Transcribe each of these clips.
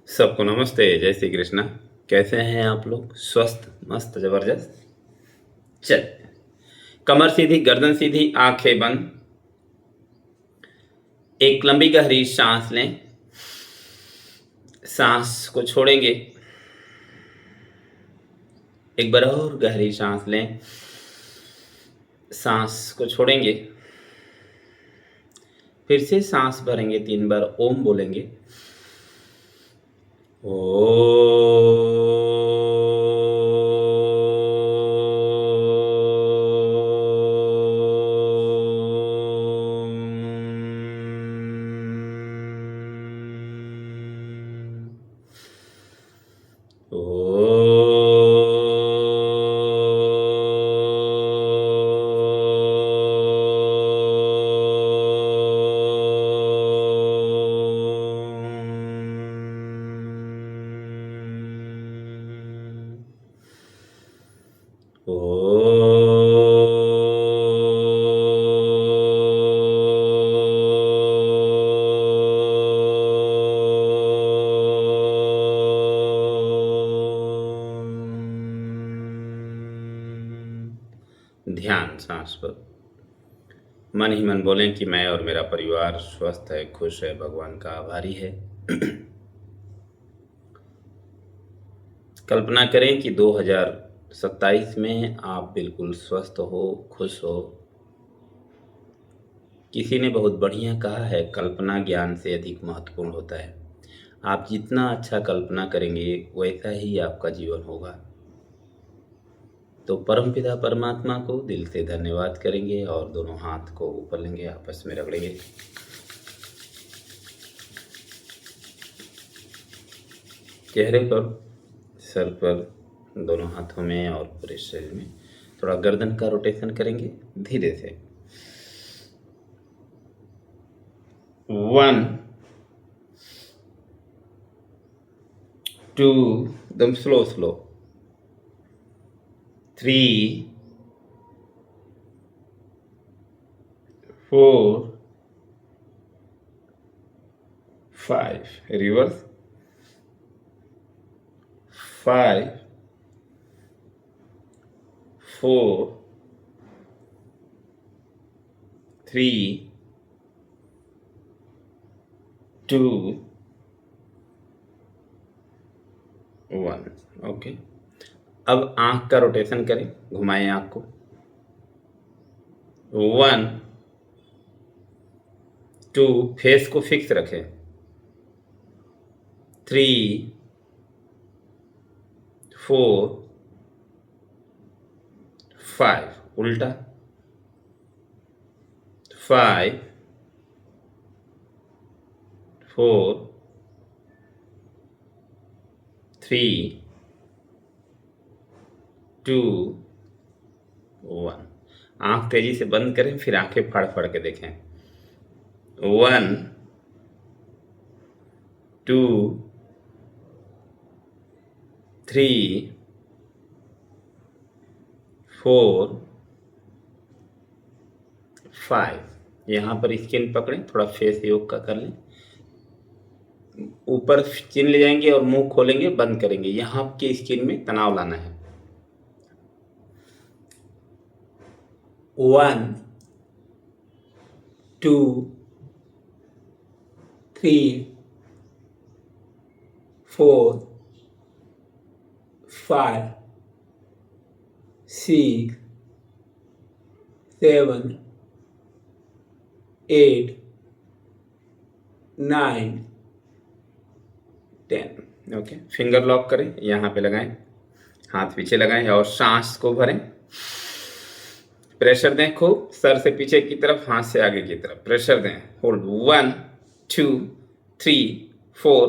सबको नमस्ते, जय श्री कृष्णा। कैसे हैं आप लोग? स्वस्थ, मस्त, जबरदस्त। चल, कमर सीधी, गर्दन सीधी, आंखें बंद। एक लंबी गहरी सांस लें। सांस को छोड़ेंगे। एक बार और गहरी सांस लें। सांस को छोड़ेंगे। फिर से सांस भरेंगे, 3 बार ओम बोलेंगे। ध्यान सांस पर। मन ही मन बोलें कि मैं और मेरा परिवार स्वस्थ है, खुश है, भगवान का आभारी है। कल्पना करें कि 2027 में आप बिल्कुल स्वस्थ हो, खुश हो। किसी ने बहुत बढ़िया कहा है, कल्पना ज्ञान से अधिक महत्वपूर्ण होता है। आप जितना अच्छा कल्पना करेंगे वैसा ही आपका जीवन होगा। तो परमपिता परमात्मा को दिल से धन्यवाद करेंगे और दोनों हाथ को ऊपर लेंगे, आपस में रगड़ेंगे। चेहरे पर, सर पर, दोनों हाथों में और पूरे शरीर में थोड़ा गर्दन का रोटेशन करेंगे धीरे से। 1 2 एकदम स्लो स्लो। 3 4 5 रिवर्स। 5 4 3 2 1। ओके, अब आंख का रोटेशन करें, घुमाएं आंख को। 1 2 फेस को फिक्स रखें। 3 4 5 उल्टा। 5 4 3 2 1। आंख तेजी से बंद करें, फिर आंखें फाड़ फाड़ के देखें। 1 2 3 4 5। यहाँ पर स्किन पकड़ें, थोड़ा फेस योग का कर लें। ऊपर चिन ले जाएंगे और मुंह खोलेंगे, बंद करेंगे। यहाँ की स्किन में तनाव लाना है। 1 2 3 4 5 6 7 8 9 10। ओके, फिंगर लॉक करें, यहाँ पे लगाएं, हाथ पीछे लगाएं और सांस को भरें। प्रेशर दें खूब, सर से पीछे की तरफ, हाथ से आगे की तरफ प्रेशर दें। होल्ड। 1 2 3 4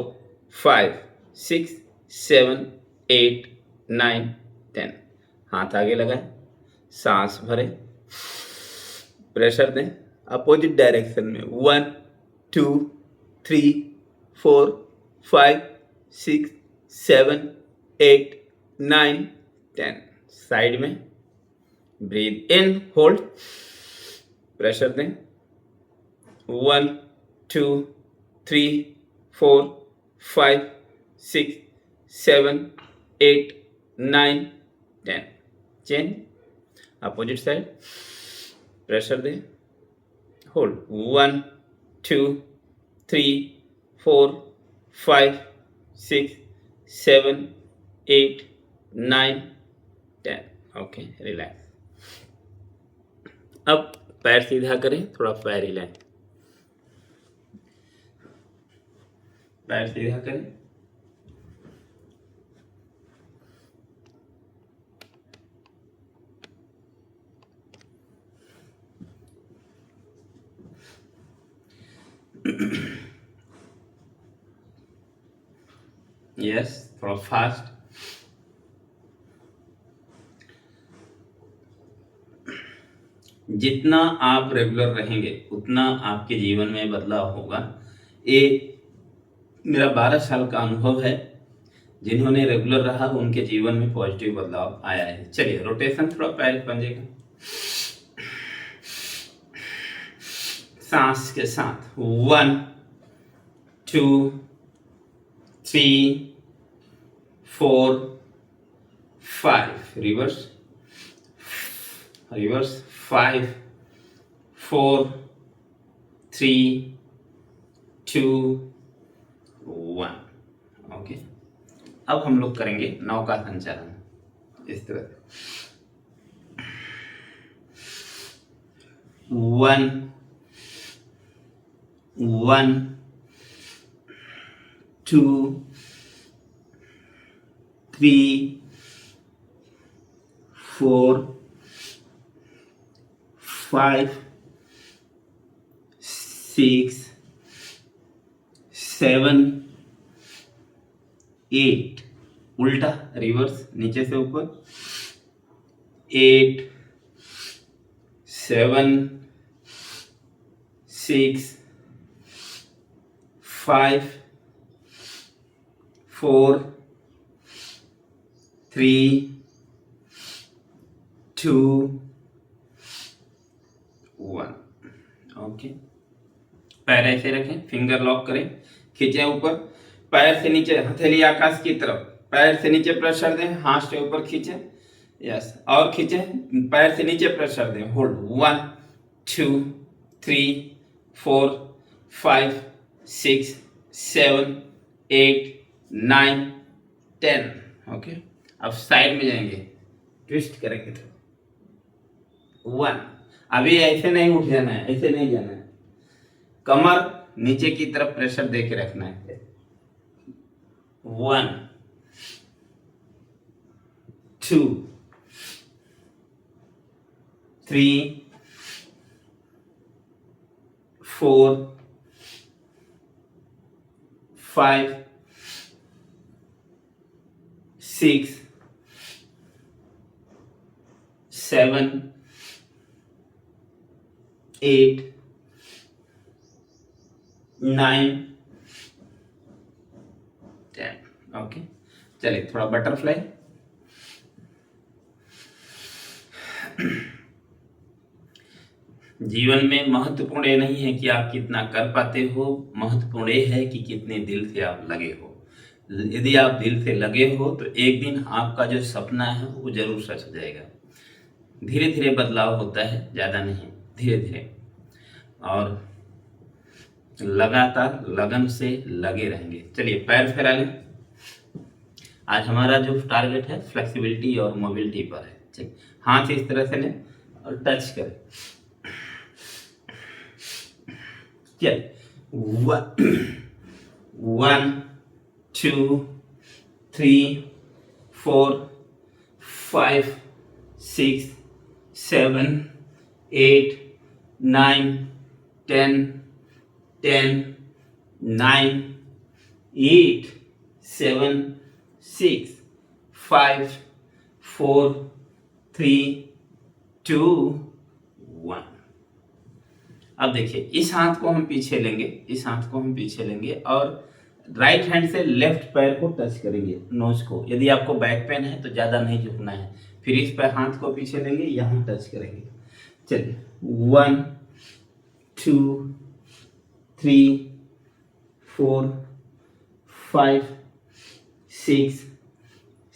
5 6 7 8 9 10। हाथ आगे लगाएं, सांस भरें, प्रेशर दें अपोजिट डायरेक्शन में। 1 2 3 4 5 6 7 8 9 10। साइड में ब्रीथ इन, होल्ड, प्रेशर दें। 1 2 3 4 5 6 7 8 9 10 चेंज अपोजिट साइड प्रेशर दें होल्ड 1 2 3 4 5 6 7 8 9 10 ओके रिलैक्स अब पैर सीधा करें थोड़ा पैर हिलाएं पैर सीधा करें यस थोड़ा फास्ट जितना आप रेगुलर रहेंगे उतना आपके जीवन में बदलाव होगा। ये मेरा 12 साल का अनुभव है। जिन्होंने रेगुलर रहा उनके जीवन में पॉजिटिव बदलाव आया है। चलिए रोटेशन थोड़ा पैर पंजे का सांस के साथ 1 2 3 4 5 रिवर्स रिवर्स 5 4 3 2 1 ओके। अब हम लोग करेंगे नौका संचालन इस तरह से 1 1 2 3 4 5 6 7 8 उल्टा रिवर्स नीचे से ऊपर 8 7 6 5 4 3 2 1 ओके। पैर ऐसे रखें फिंगर लॉक करें खींचे ऊपर पैर से नीचे हथेली आकाश की तरफ पैर से नीचे प्रेशर दें हाथ से ऊपर खींचे यस और खींचे पैर से नीचे प्रेशर दें होल्ड 1 2 3 4 5 6 7 8 9 10 ओके। अब साइड में जाएंगे ट्विस्ट करेंगे 1 अभी ऐसे नहीं उठ जाना है ऐसे नहीं जाना है कमर नीचे की तरफ प्रेशर दे के रखना है 1 2 3 4 5 6 7 8 9 10 ओके। चलिए थोड़ा बटरफ्लाई जीवन में महत्वपूर्ण ये नहीं है कि आप कितना कर पाते हो महत्वपूर्ण ये है कि कितने दिल से आप लगे हो। यदि आप दिल से लगे हो तो एक दिन आपका जो सपना है वो जरूर सच हो जाएगा। धीरे धीरे बदलाव होता है ज़्यादा नहीं धीरे धीरे और लगातार लगन से लगे रहेंगे। चलिए पैर फैला लें। आज हमारा जो टारगेट है फ्लेक्सिबिलिटी और मोबिलिटी पर है। ठीक हाथ इस तरह से लें और टच करें। चलिए 1 2 3 4 5 6 7 8 9 10 10 9 8 7 6 5 4 3 2 1। अब देखिए इस हाथ को हम पीछे लेंगे इस हाथ को हम पीछे लेंगे और राइट हैंड से लेफ्ट पैर को टच करेंगे नोज को। यदि आपको बैक पेन है तो ज़्यादा नहीं झुकना है। फिर इस पैर हाथ को पीछे लेंगे यहाँ टच करेंगे। चलिए 1 2 3 4 5 6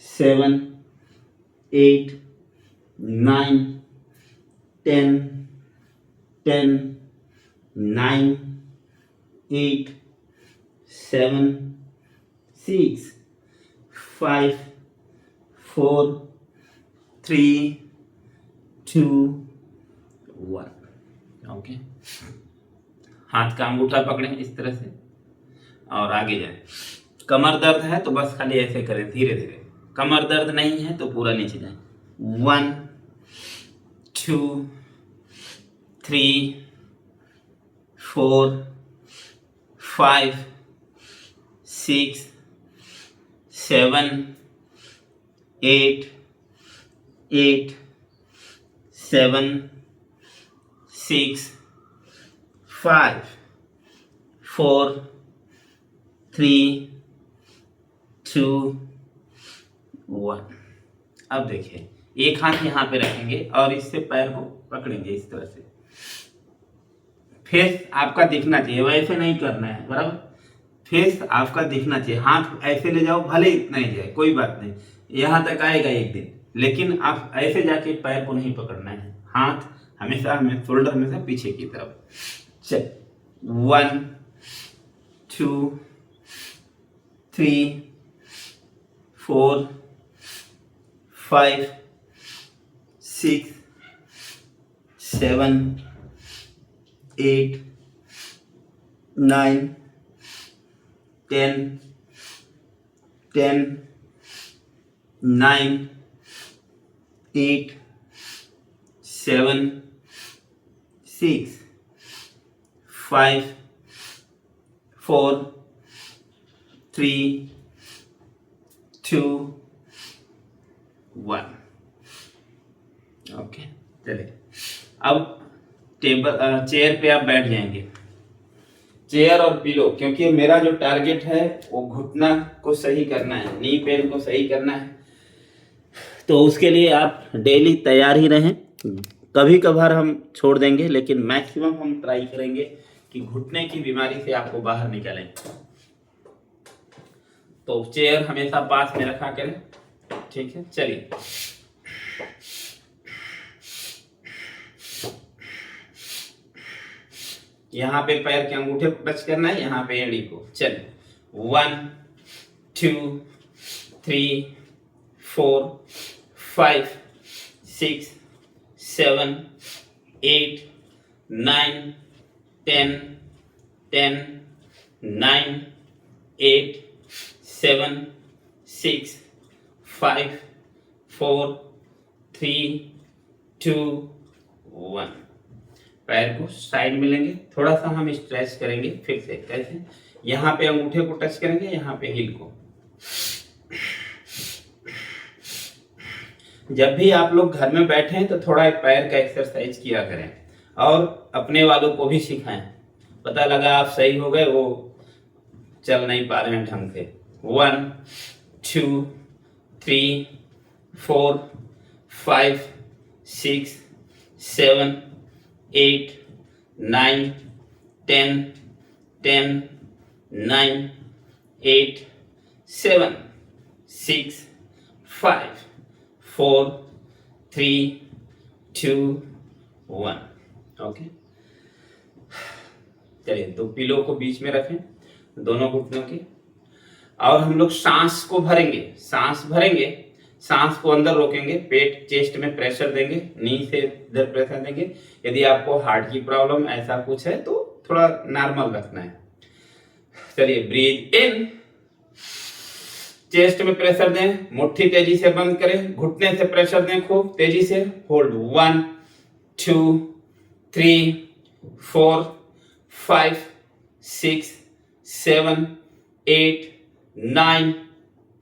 7 8 9 10 10 9 8 7 6 5 4 3 2 1। ओके, हाथ का अंगूठा पकड़ें इस तरह से और आगे जाएं। कमर दर्द है तो बस खाली ऐसे करें धीरे धीरे। कमर दर्द नहीं है तो पूरा नीचे जाएं। 1 2 3 4 5 6 7 8 8 7 6 5 4 3 2 1। अब देखिए, एक हाथ यहाँ पे रखेंगे और इससे पैर को पकड़ेंगे इस तरह से। फेस आपका दिखना चाहिए, वैसे नहीं करना है, बराबर। फेस आपका दिखना चाहिए। हाथ ऐसे ले जाओ, भले इतना ही जाए कोई बात नहीं, यहाँ तक आएगा एक दिन, लेकिन आप ऐसे जाके पैर को नहीं पकड़ना है। हाथ हमेशा शोल्डर हमेशा पीछे की तरफ। चल 1 2 3 4 5 6 7 8 9 10 10 9 8 7 6 5 4 3 2 1। ओके, चलिए अब चेयर पे आप बैठ जाएंगे। चेयर और पिलो, क्योंकि मेरा जो टारगेट है वो घुटना को सही करना है, नी पेन को सही करना है, तो उसके लिए आप डेली तैयार ही रहें। कभी कभार हम छोड़ देंगे, लेकिन मैक्सिमम हम ट्राई करेंगे कि घुटने की बीमारी से आपको बाहर निकालें। तो चेयर हमेशा पास में रखा करें, ठीक है। चलिए यहाँ पे पैर के अंगूठे को टच करना है, यहाँ पे एड़ी को। चलिए 1 2 3 4 5 6 7 8 9 10 10 9 8 7 6 5 4 3 2 1। पैर को साइड में लेंगे, थोड़ा सा हम स्ट्रेच करेंगे। फिर से कैसे, यहाँ पे अंगूठे को टच करेंगे, यहाँ पे हील को। जब भी आप लोग घर में बैठे हैं तो थोड़ा पैर का एक्सरसाइज किया करें और अपने वालों को भी सिखाएं। पता लगा आप सही हो गए, वो चल नहीं पा रहे हैं ढंग से। 1 2 3 4 5 6 7 8 9 10 10 9 8 7 6 5 4 3 2 1। ओके, चलिए दो पिलो को बीच में रखें, दोनों घुटनों के, और हम लोग सांस को भरेंगे। सांस भरेंगे, सांस को अंदर रोकेंगे, पेट चेस्ट में प्रेशर देंगे, नी से इधर प्रेशर देंगे। यदि आपको हार्ट की प्रॉब्लम ऐसा कुछ है तो थोड़ा नॉर्मल रखना है। चलिए ब्रीथ इन, चेस्ट में प्रेशर दें, मुट्ठी तेजी से बंद करें, घुटने से प्रेशर दें खूब तेजी से। होल्ड 1 2 3 4 5 6 7 8 9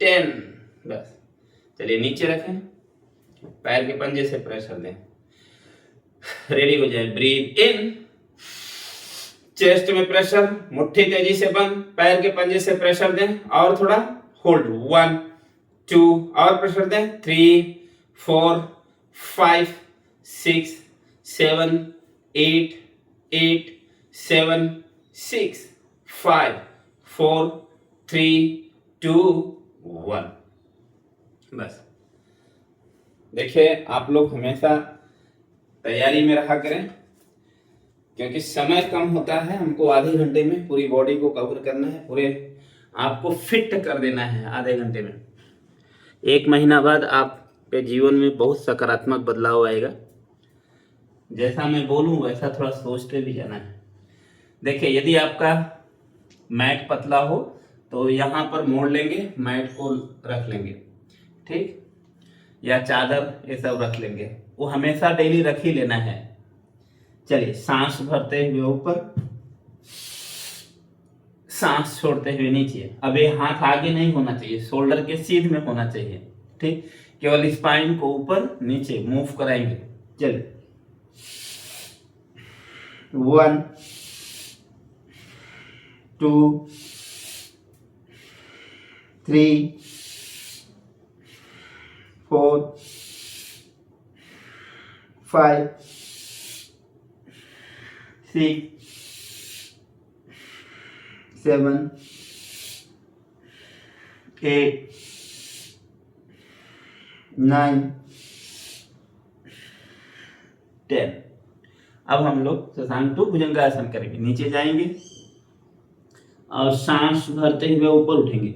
10। बस, चलिए नीचे रखें, पैर के पंजे से प्रेशर दें। रेडी हो जाए। ब्रीथ इन, चेस्ट में प्रेशर, मुट्ठी तेजी से बंद, पैर के पंजे से प्रेशर दें और थोड़ा। होल्ड 1 2 और प्रेशर दें। 3 4 5 6 7 8 8 7 6 5 4 3 2 1। बस देखिए, आप लोग हमेशा तैयारी में रहा करें, क्योंकि समय कम होता है। हमको आधे घंटे में पूरी बॉडी को कवर करना है, पूरे आपको फिट कर देना है आधे घंटे में। 1 महीना बाद आपके जीवन में बहुत सकारात्मक बदलाव आएगा। जैसा मैं बोलूं वैसा थोड़ा सोचते भी जाना है। देखिए, यदि आपका मैट पतला हो तो यहाँ पर मोड़ लेंगे, मैट को रख लेंगे, ठीक, या चादर ये सब रख लेंगे। वो हमेशा डेली रख ही लेना है। चलिए, सांस भरते हुए ऊपर, सांस छोड़ते हुए नीचे। अब ये हाथ आगे नहीं होना चाहिए, शोल्डर के सीध में होना चाहिए, ठीक। केवल स्पाइन को ऊपर नीचे मूव कराएंगे। चलिए, 1 2 3 4 5 6 7 8 9 10। अब हम लोग शशांक टू भुजंगासन करेंगे। नीचे जाएंगे और सांस भरते हुए ऊपर उठेंगे,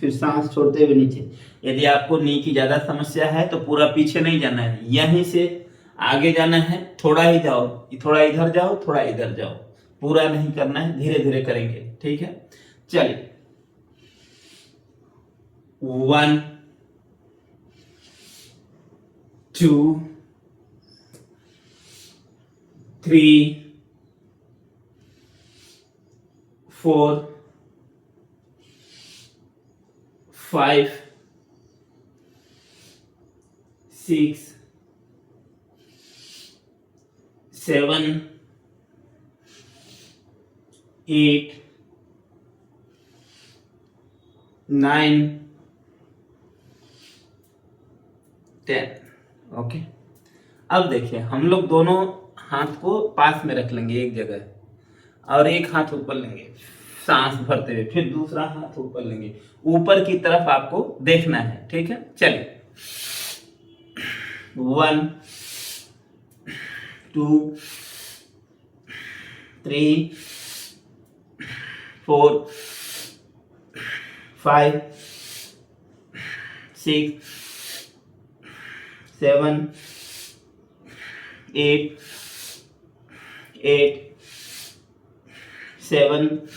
फिर सांस छोड़ते हुए नीचे। यदि आपको नी की ज्यादा समस्या है तो पूरा पीछे नहीं जाना है, यहीं से आगे जाना है। थोड़ा ही जाओ, थोड़ा इधर जाओ, थोड़ा इधर जाओ, पूरा नहीं करना है, धीरे धीरे करेंगे, ठीक है। चलिए, 1 2 3 4 5 6 7 8 9 10। ओके, अब देखिए, हम लोग दोनों हाथ को पास में रख लेंगे एक जगह, और एक हाथ ऊपर लेंगे सांस भरते हुए, फिर दूसरा हाथ ऊपर लेंगे। ऊपर की तरफ आपको देखना है, ठीक है। चलिए, 1 2 3 4 5 6 7 8 7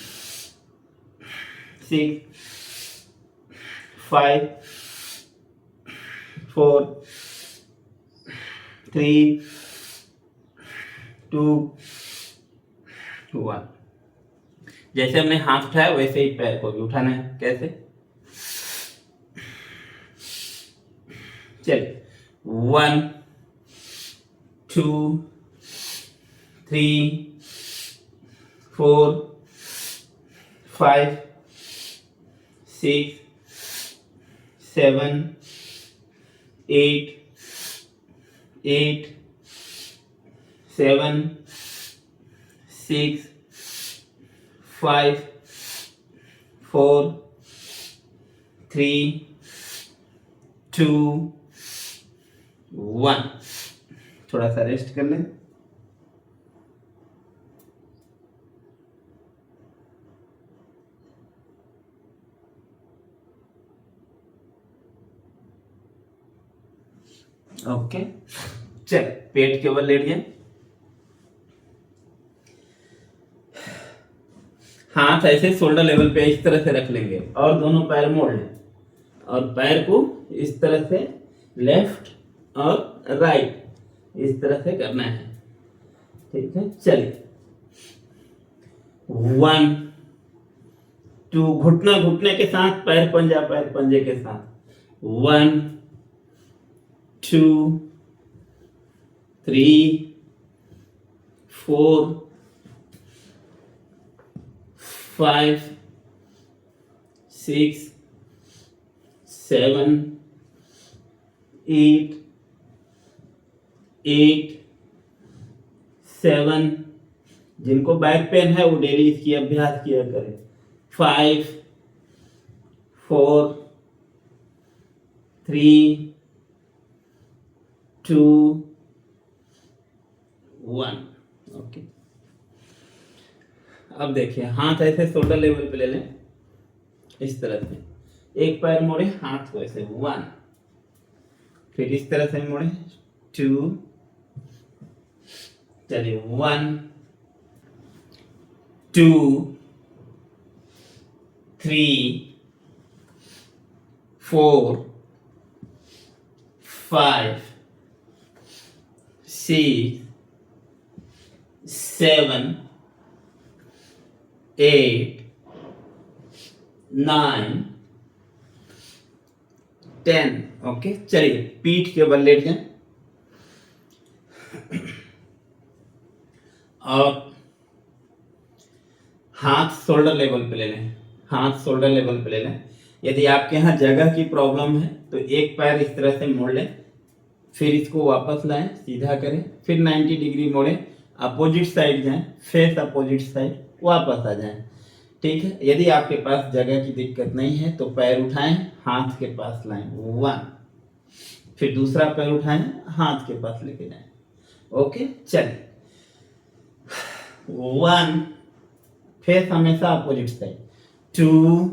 6 5 4 3 2 1। जैसे हमने हाथ उठाया वैसे ही पैर को भी उठाना है। कैसे? चलिए, 1 2 3 4 5 6 7 8 7 6 5 4 3 2 1। थोड़ा सा रेस्ट कर लें। ओके, चल पेट के बल लेट जाए, हाथ ऐसे शोल्डर लेवल पे इस तरह से रख लेंगे और दोनों पैर मोड़ लें और पैर को इस तरह से लेफ्ट और राइट इस तरह से करना है, ठीक है। चलिए, 1 2, घुटना घुटने के साथ, पैर पंजे के साथ। 1 2 3 4 5 6 7 8 7। जिनको बैक पेन है वो डेली इसकी अभ्यास किया करें। 5 4 3 2 1। ओके, अब देखिए हाथ ऐसे शोल्डर लेवल पे ले लें, इस तरह से एक पैर मोड़े, हाथ को ऐसे 1, फिर इस तरह से मोड़े 2, चलिए 1 2 3 4 5 6 7 8 9 10। ओके, चलिए पीठ के बल लेट जाएं और हाथ शोल्डर लेवल पे ले लें, हाथ शोल्डर लेवल पे ले लें। यदि आपके यहाँ जगह की प्रॉब्लम है तो एक पैर इस तरह से मोड़ लें, फिर इसको वापस लाएं, सीधा करें, फिर 90 डिग्री मोड़ें, अपोजिट साइड जाएं, फेस अपोजिट साइड, वापस आ जाएं। ठीक है, यदि आपके पास जगह की दिक्कत नहीं है तो पैर उठाएं, हाथ के पास लाएं 1, फिर दूसरा पैर उठाएं, हाथ के पास लेके जाएं। ओके, चलिए 1, फेस हमेशा अपोजिट साइड, 2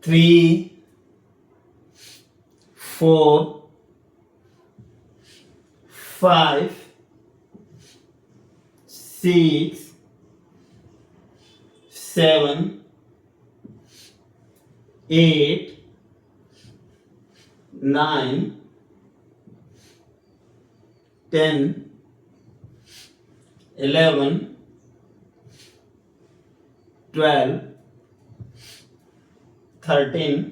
3 4 5 6 7 8 9 10 11 12 13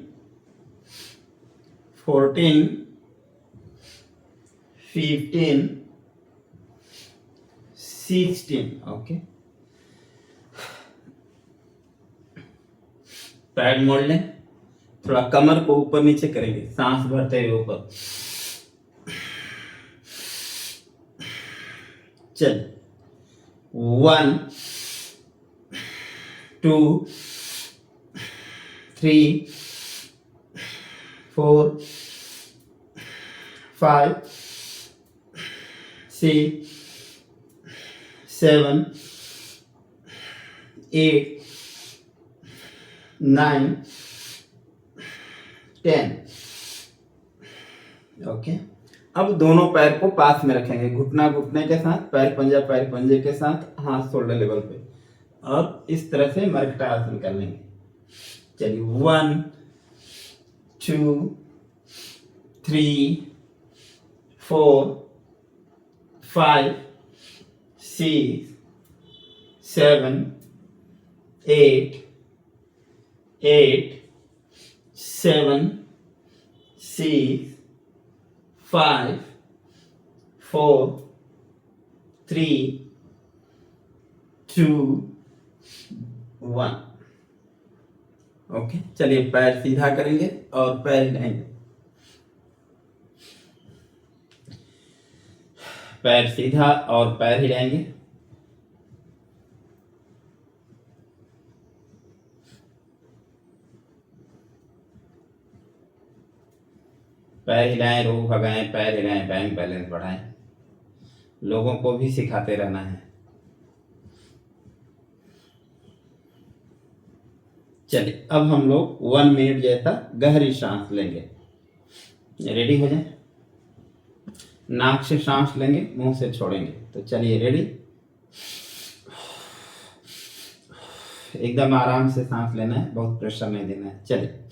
14 15 16। ओके, पैर मोड़ लें, थोड़ा कमर को ऊपर नीचे करेंगे, सांस भरते हुए ऊपर। चल 1 2 3 4 5 6 7 8 9 10। ओके, अब दोनों पैर को पास में रखेंगे, घुटना घुटने के साथ, पैर पंजे के साथ, हाथ शोल्डर लेवल पे, और इस तरह से मरकटा आसन कर लेंगे। चलिए 1 2 3 4 5 6 7 8 7 6 5 4 3 2 1। ओके, चलिए पैर सीधा करेंगे और पैर हिलाएंगे, पैर सीधा और पैर हिलाएंगे। पैर हिलाएं, रोग भगाएं, पैर हिलाएं, बैंक बैलेंस बढ़ाएं। लोगों को भी सिखाते रहना है। चलिए अब हम लोग 1 मिनट जैसा गहरी सांस लेंगे। रेडी हो जाए, नाक से सांस लेंगे, मुंह से छोड़ेंगे। तो चलिए रेडी, एकदम आराम से सांस लेना है, बहुत प्रेशर नहीं देना है। चलिए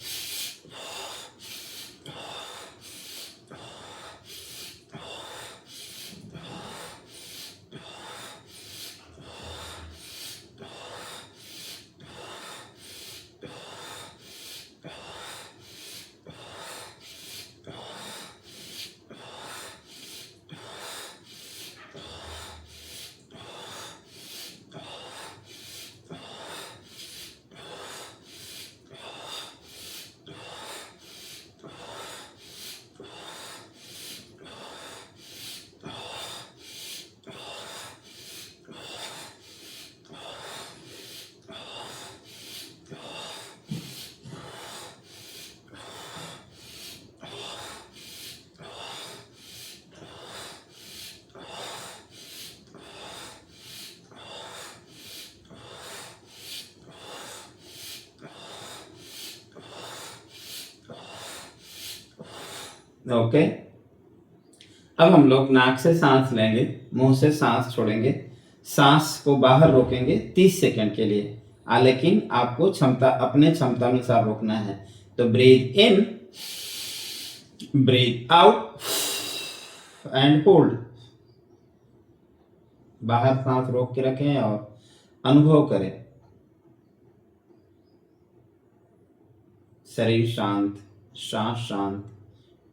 ओके। अब हम लोग नाक से सांस लेंगे, मुंह से सांस छोड़ेंगे, सांस को बाहर रोकेंगे 30 सेकंड के लिए। लेकिन आपको अपने क्षमता अनुसार रोकना है। तो breathe in, breathe out and hold. बाहर सांस रोक के रखें और अनुभव करें। शरीर शांत, सांस शांत,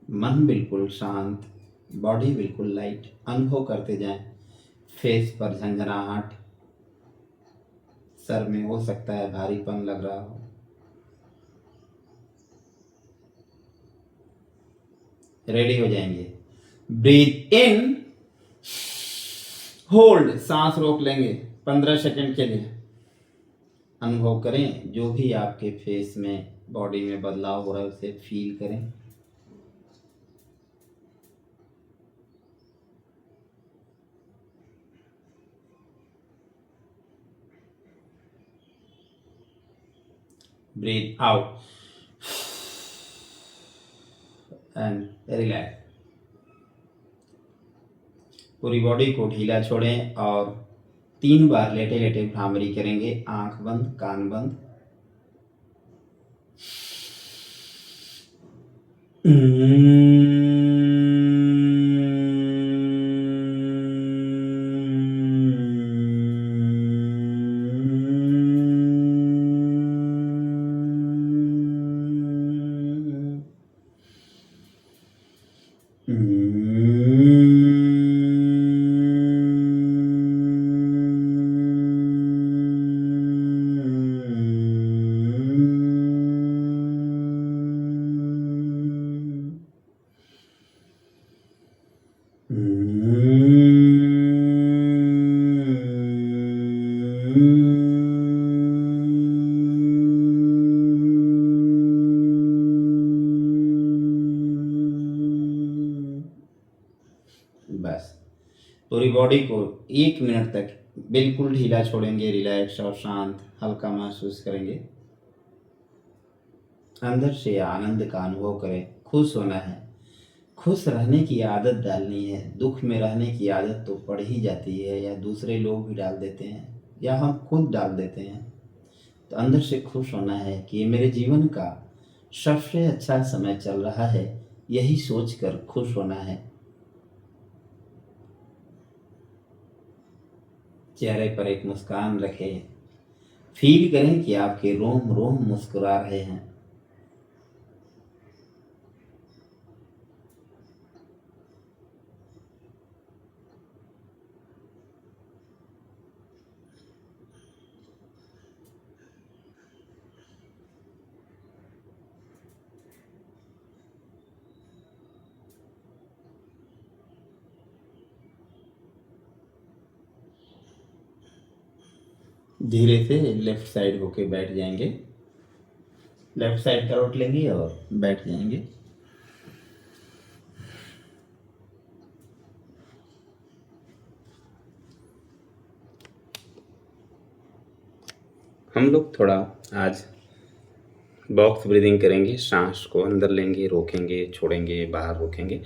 मन बिल्कुल शांत, बॉडी बिल्कुल लाइट। अनुभव करते जाएं। फेस पर झंझनाहट, सर में हो सकता है भारीपन लग रहा हो। रेडी हो जाएंगे। ब्रीथ इन, होल्ड, सांस रोक लेंगे 15 सेकंड के लिए। अनुभव करें, जो भी आपके फेस में, बॉडी में बदलाव हो रहा है उसे फील करें। Breathe out and relax. पूरी बॉडी को ढीला छोड़ें और 3 बार लेटे लेटे भ्रामरी करेंगे। आंख बंद, कान बंद। बस पूरी बॉडी को 1 मिनट तक बिल्कुल ढीला छोड़ेंगे, रिलैक्स और शांत हल्का महसूस करेंगे। अंदर से आनंद का अनुभव करें। खुश होना है, खुश रहने की आदत डालनी है। दुख में रहने की आदत तो पड़ ही जाती है, या दूसरे लोग भी डाल देते हैं, या हम खुद डाल देते हैं। तो अंदर से खुश होना है कि ये मेरे जीवन का सबसे अच्छा समय चल रहा है, यही सोचकर खुश होना है। चेहरे पर एक मुस्कान रखें। फील करें कि आपके रोम रोम मुस्कुरा रहे हैं। धीरे से लेफ्ट साइड होके बैठ जाएंगे। लेफ्ट साइड करवट लेंगे और बैठ जाएंगे। हम लोग थोड़ा आज बॉक्स ब्रीदिंग करेंगे। सांस को अंदर लेंगे, रोकेंगे, छोड़ेंगे, बाहर रोकेंगे।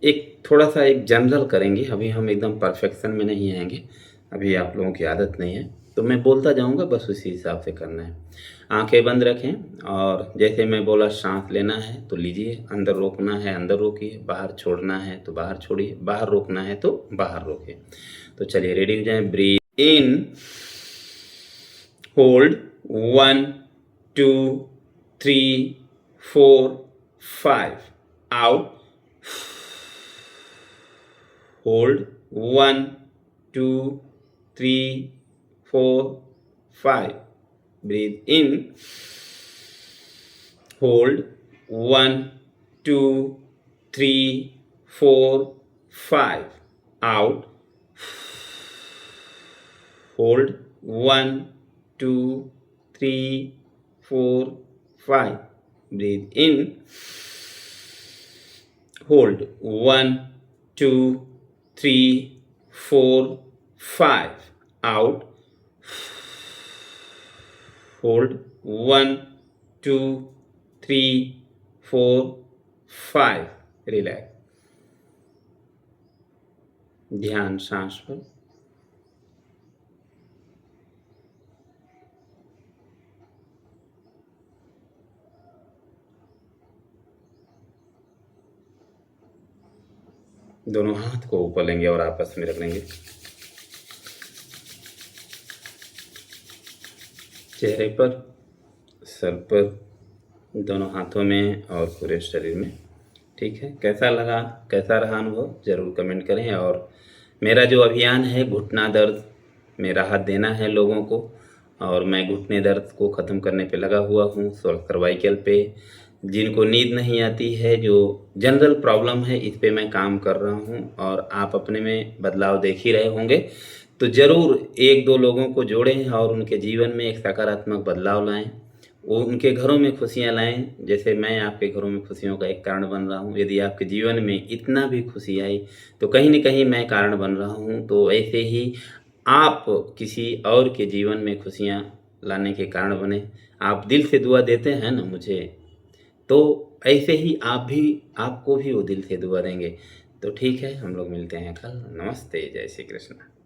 एक थोड़ा सा एक जनरल करेंगे। अभी हम एकदम परफेक्शन में नहीं आएंगे, अभी आप लोगों की आदत नहीं है, तो मैं बोलता जाऊंगा, बस उसी हिसाब से करना है। आंखें बंद रखें और जैसे मैं बोला सांस लेना है तो लीजिए, अंदर रोकना है अंदर रोकिए, बाहर छोड़ना है तो बाहर छोड़िए, बाहर रोकना है तो बाहर रोकिए। तो चलिए रेडी हो जाए। Breathe in, hold 1 2 3 4 5, out, hold 1 2 3 4 5, breathe in, hold 1 2 3 4 5, out, hold 1 2 3 4 5, breathe in, hold 1 2 3 4 5, out, hold 1 2 3 4 5, relax. ध्यान सांस पर। दोनों हाथ को ऊपर लेंगे और आपस में रख लेंगे। चेहरे पर, सर पर, दोनों हाथों में और पूरे शरीर में। ठीक है, कैसा लगा, कैसा रहा अनुभव, ज़रूर कमेंट करें। और मेरा जो अभियान है घुटना दर्द में राहत देना है लोगों को, और मैं घुटने दर्द को ख़त्म करने पे लगा हुआ हूँ, सर्वाइकल पे। जिनको नींद नहीं आती है, जो जनरल प्रॉब्लम है, इस पे मैं काम कर रहा हूँ और आप अपने में बदलाव देख ही रहे होंगे। तो ज़रूर 1-2 लोगों को जोड़ें और उनके जीवन में एक सकारात्मक बदलाव लाएं। वो उनके घरों में खुशियाँ लाएं, जैसे मैं आपके घरों में खुशियों का एक कारण बन रहा हूँ। यदि आपके जीवन में इतना भी खुशी आई तो कहीं न कहीं मैं कारण बन रहा हूँ। तो ऐसे ही आप किसी और के जीवन में खुशियाँ लाने के कारण बने। आप दिल से दुआ देते हैं ना मुझे, तो ऐसे ही आपको भी वो दिल से दुआ देंगे। तो ठीक है, हम लोग मिलते हैं कल। नमस्ते, जय श्री कृष्ण।